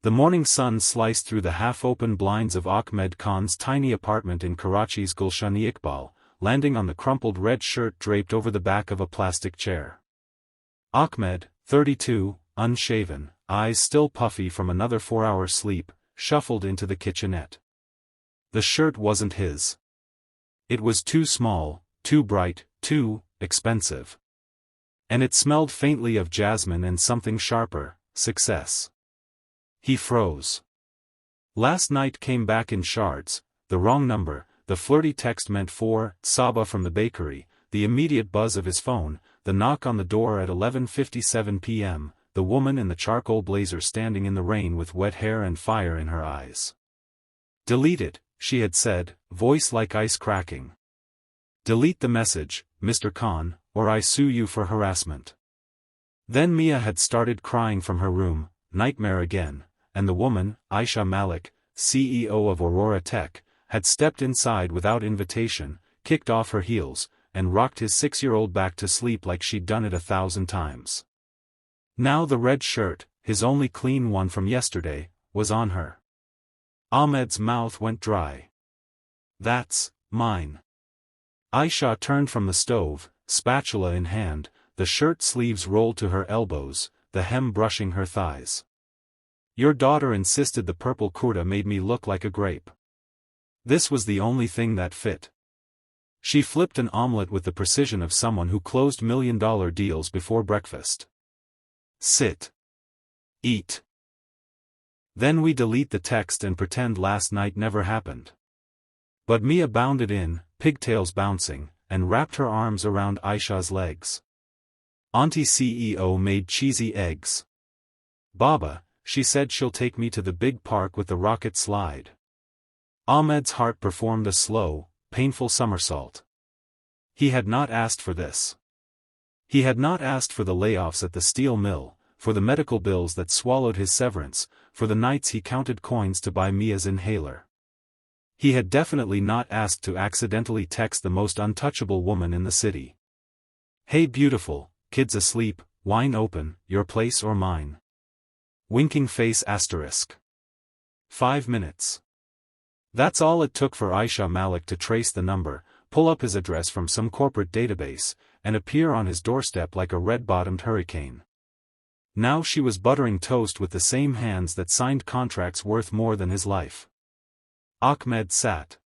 The morning sun sliced through the half-open blinds of Ahmed Khan's tiny apartment in Karachi's Gulshan-e-Iqbal, landing on the crumpled red shirt draped over the back of a plastic chair. Ahmed, 32, unshaven, eyes still puffy from another 4-hour sleep, shuffled into the kitchenette. The shirt wasn't his. It was too small, too bright, too expensive. And it smelled faintly of jasmine and something sharper, success. He froze. Last night came back in shards, the wrong number, the flirty text meant for Saba from the bakery, the immediate buzz of his phone, the knock on the door at 11:57 p.m., the woman in the charcoal blazer standing in the rain with wet hair and fire in her eyes. "Delete it," she had said, voice like ice cracking. "Delete the message, Mr. Khan, or I sue you for harassment." Then Mia had started crying from her room, nightmare again, and the woman, Ayesha Malik, CEO of Aurora Tech, had stepped inside without invitation, kicked off her heels, and rocked his 6-year-old back to sleep like she'd done it 1,000 times. Now the red shirt, his only clean one from yesterday, was on her. Ahmed's mouth went dry. "That's mine." Ayesha turned from the stove, spatula in hand, the shirt sleeves rolled to her elbows, the hem brushing her thighs. "Your daughter insisted the purple kurta made me look like a grape. This was the only thing that fit." She flipped an omelette with the precision of someone who closed million-dollar deals before breakfast. "Sit. Eat. Then we delete the text and pretend last night never happened." But Mia bounded in, pigtails bouncing, and wrapped her arms around Aisha's legs. "Auntie CEO made cheesy eggs. Baba, she said she'll take me to the big park with the rocket slide." Ahmed's heart performed a slow, painful somersault. He had not asked for this. He had not asked for the layoffs at the steel mill, for the medical bills that swallowed his severance, for the nights he counted coins to buy Mia's inhaler. He had definitely not asked to accidentally text the most untouchable woman in the city. "Hey beautiful, kids asleep, wine open, your place or mine?" Winking face asterisk. 5 minutes. That's all it took for Ayesha Malik to trace the number, pull up his address from some corporate database, and appear on his doorstep like a red-bottomed hurricane. Now she was buttering toast with the same hands that signed contracts worth more than his life. Ahmed sat.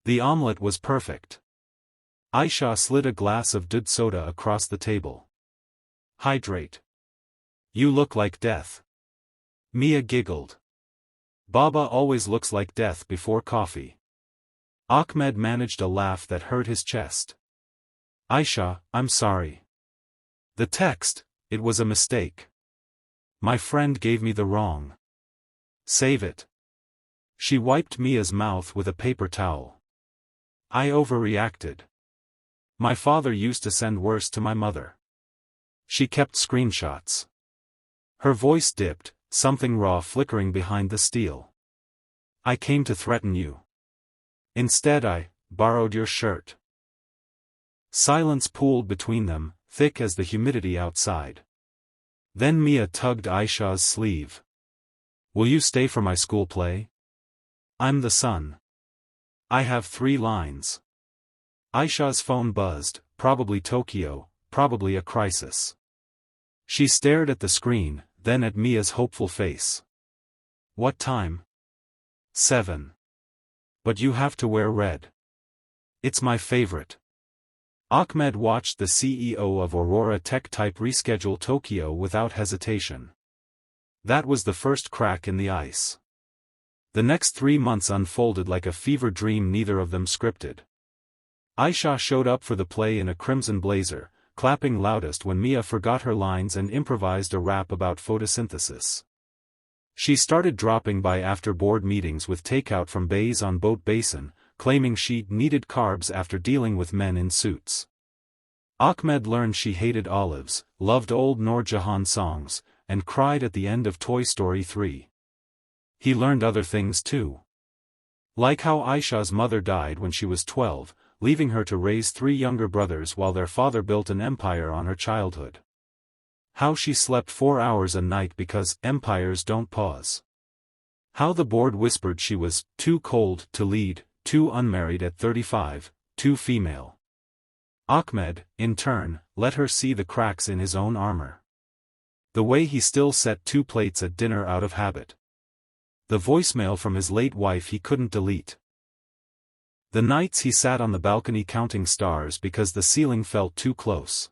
The omelette was perfect. Ayesha slid a glass of dud soda across the table. "Hydrate. You look like death." Mia giggled. "Baba always looks like death before coffee." Ahmed managed a laugh that hurt his chest. "Ayesha, I'm sorry. The text, it was a mistake. My friend gave me the wrong. Save it." She wiped Mia's mouth with a paper towel. "I overreacted. My father used to send worse to my mother." She kept screenshots. Her voice dipped, something raw flickering behind the steel. "I came to threaten you. Instead I borrowed your shirt." Silence pooled between them, thick as the humidity outside. Then Mia tugged Aisha's sleeve. "Will you stay for my school play? I'm the son. I have 3 lines." Aisha's phone buzzed, probably Tokyo, probably a crisis. She stared at the screen, then at Mia's hopeful face. "What time?" 7. "But you have to wear red." "It's my favorite." Ahmed watched the CEO of Aurora Tech type reschedule Tokyo without hesitation. That was the first crack in the ice. The next 3 months unfolded like a fever dream, neither of them scripted. Aisha showed up for the play in a crimson blazer, clapping loudest when Mia forgot her lines and improvised a rap about photosynthesis. She started dropping by after board meetings with takeout from bays on Boat Basin, claiming she needed carbs after dealing with men in suits. Ahmed learned she hated olives, loved old Noor Jahan songs, and cried at the end of Toy Story 3. He learned other things too. Like how Aisha's mother died when she was 12, leaving her to raise 3 younger brothers while their father built an empire on her childhood. How she slept 4 hours a night because empires don't pause. How the board whispered she was too cold to lead, too unmarried at 35, too female. Ahmed, in turn, let her see the cracks in his own armor. The way he still set 2 plates at dinner out of habit. The voicemail from his late wife he couldn't delete. The nights he sat on the balcony counting stars because the ceiling felt too close.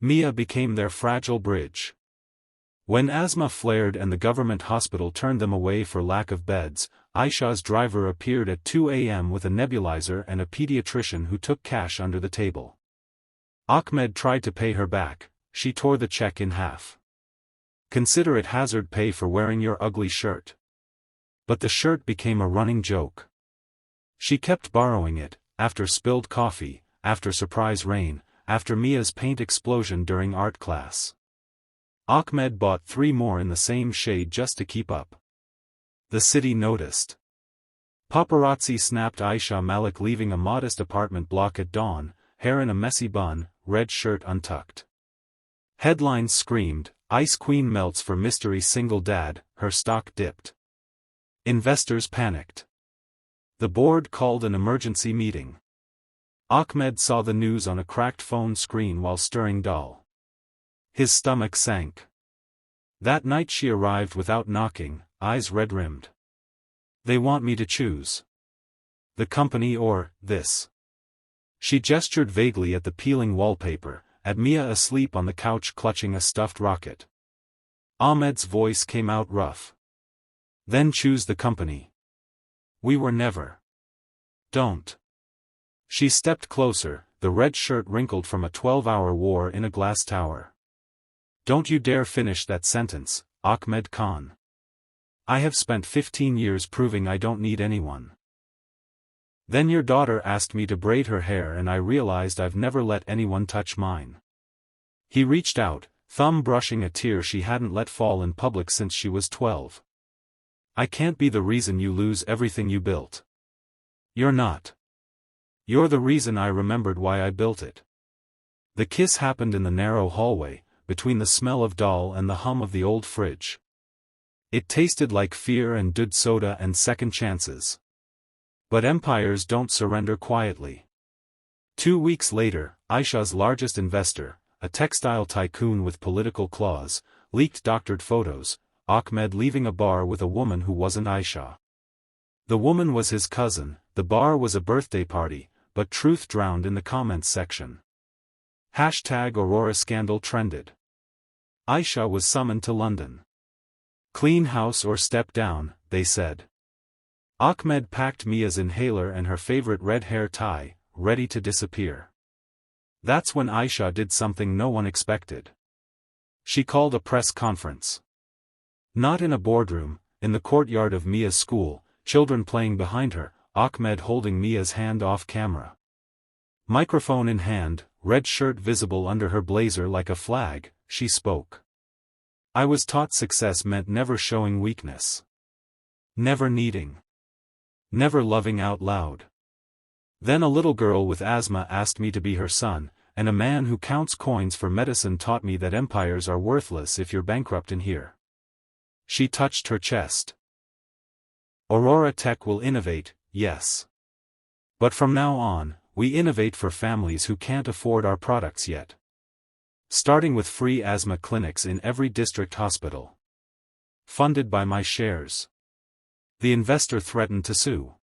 Mia became their fragile bridge. When asthma flared and the government hospital turned them away for lack of beds, Ayesha's driver appeared at 2 a.m. with a nebulizer and a pediatrician who took cash under the table. Ahmed tried to pay her back. She tore the check in half. Consider it hazard pay for wearing your ugly shirt. But the shirt became a running joke. She kept borrowing it, after spilled coffee, after surprise rain, after Mia's paint explosion during art class. Ahmed bought 3 more in the same shade just to keep up. The city noticed. Paparazzi snapped Ayesha Malik leaving a modest apartment block at dawn, hair in a messy bun, red shirt untucked. Headlines screamed, Ice Queen melts for mystery single dad, her stock dipped. Investors panicked. The board called an emergency meeting. Ahmed saw the news on a cracked phone screen while stirring dal. His stomach sank. That night she arrived without knocking, eyes red-rimmed. They want me to choose. The company or this. She gestured vaguely at the peeling wallpaper, at Mia asleep on the couch clutching a stuffed rocket. Ahmed's voice came out rough. Then choose the company. We were never. Don't. She stepped closer, the red shirt wrinkled from a 12-hour war in a glass tower. Don't you dare finish that sentence, Ahmed Khan. I have spent 15 years proving I don't need anyone. Then your daughter asked me to braid her hair and I realized I've never let anyone touch mine. He reached out, thumb brushing a tear she hadn't let fall in public since she was 12. I can't be the reason you lose everything you built. You're not. You're the reason I remembered why I built it. The kiss happened in the narrow hallway, between the smell of dal and the hum of the old fridge. It tasted like fear and dud soda and second chances. But empires don't surrender quietly. 2 weeks later, Ayesha's largest investor, a textile tycoon with political claws, leaked doctored photos, Ahmed leaving a bar with a woman who wasn't Ayesha. The woman was his cousin, the bar was a birthday party, but truth drowned in the comments section. #Aurora scandal trended. Ayesha was summoned to London. Clean house or step down, they said. Ahmed packed Mia's inhaler and her favorite red hair tie, ready to disappear. That's when Ayesha did something no one expected. She called a press conference. Not in a boardroom, in the courtyard of Mia's school, children playing behind her, Ahmed holding Mia's hand off camera. Microphone in hand, red shirt visible under her blazer like a flag, she spoke. I was taught success meant never showing weakness. Never needing. Never loving out loud. Then a little girl with asthma asked me to be her son, and a man who counts coins for medicine taught me that empires are worthless if you're bankrupt in here. She touched her chest. Aurora Tech will innovate, yes. But from now on, we innovate for families who can't afford our products yet. Starting with free asthma clinics in every district hospital. Funded by my shares. The investor threatened to sue.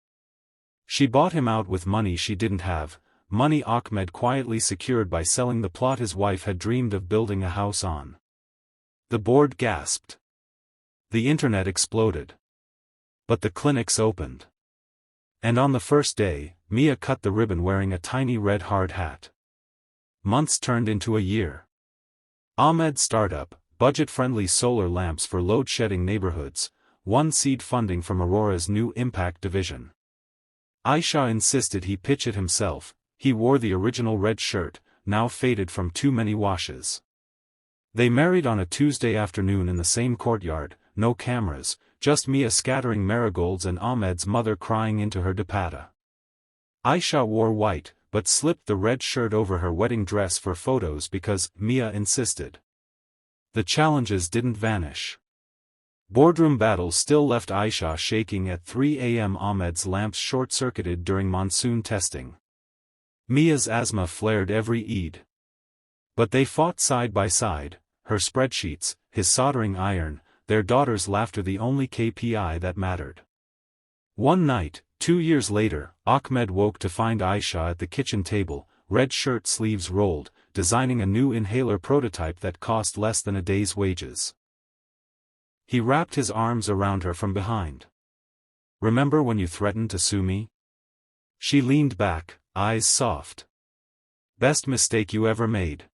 She bought him out with money she didn't have, money Ahmed quietly secured by selling the plot his wife had dreamed of building a house on. The board gasped. The internet exploded. But the clinics opened. And on the first day, Mia cut the ribbon wearing a tiny red hard hat. Months turned into a year. Ahmed's startup, budget-friendly solar lamps for load-shedding neighborhoods, won seed funding from Aurora's new impact division. Ayesha insisted he pitch it himself. He wore the original red shirt, now faded from too many washes. They married on a Tuesday afternoon in the same courtyard, no cameras, just Mia scattering marigolds and Ahmed's mother crying into her dupatta. Ayesha wore white, but slipped the red shirt over her wedding dress for photos because Mia insisted. The challenges didn't vanish. Boardroom battles still left Ayesha shaking at 3 a.m. Ahmed's lamps short-circuited during monsoon testing. Mia's asthma flared every Eid. But they fought side by side, her spreadsheets, his soldering iron, their daughter's laughter the only KPI that mattered. One night, 2 years later, Ahmed woke to find Ayesha at the kitchen table, red shirt sleeves rolled, designing a new inhaler prototype that cost less than a day's wages. He wrapped his arms around her from behind. "Remember when you threatened to sue me?" She leaned back, eyes soft. "Best mistake you ever made."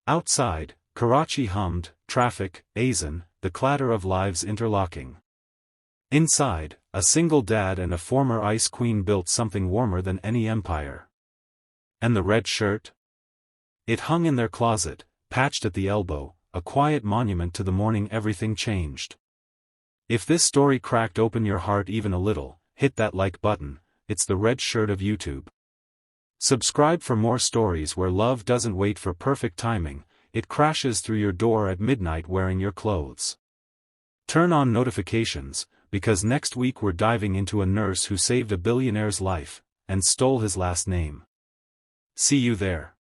Outside, Karachi hummed, traffic, azan, the clatter of lives interlocking. Inside, a single dad and a former ice queen built something warmer than any empire. And the red shirt? It hung in their closet, patched at the elbow, a quiet monument to the morning everything changed. If this story cracked open your heart even a little, hit that like button. It's the red shirt of YouTube. Subscribe for more stories where love doesn't wait for perfect timing, it crashes through your door at midnight wearing your clothes. Turn on notifications, because next week we're diving into a nurse who saved a billionaire's life, and stole his last name. See you there.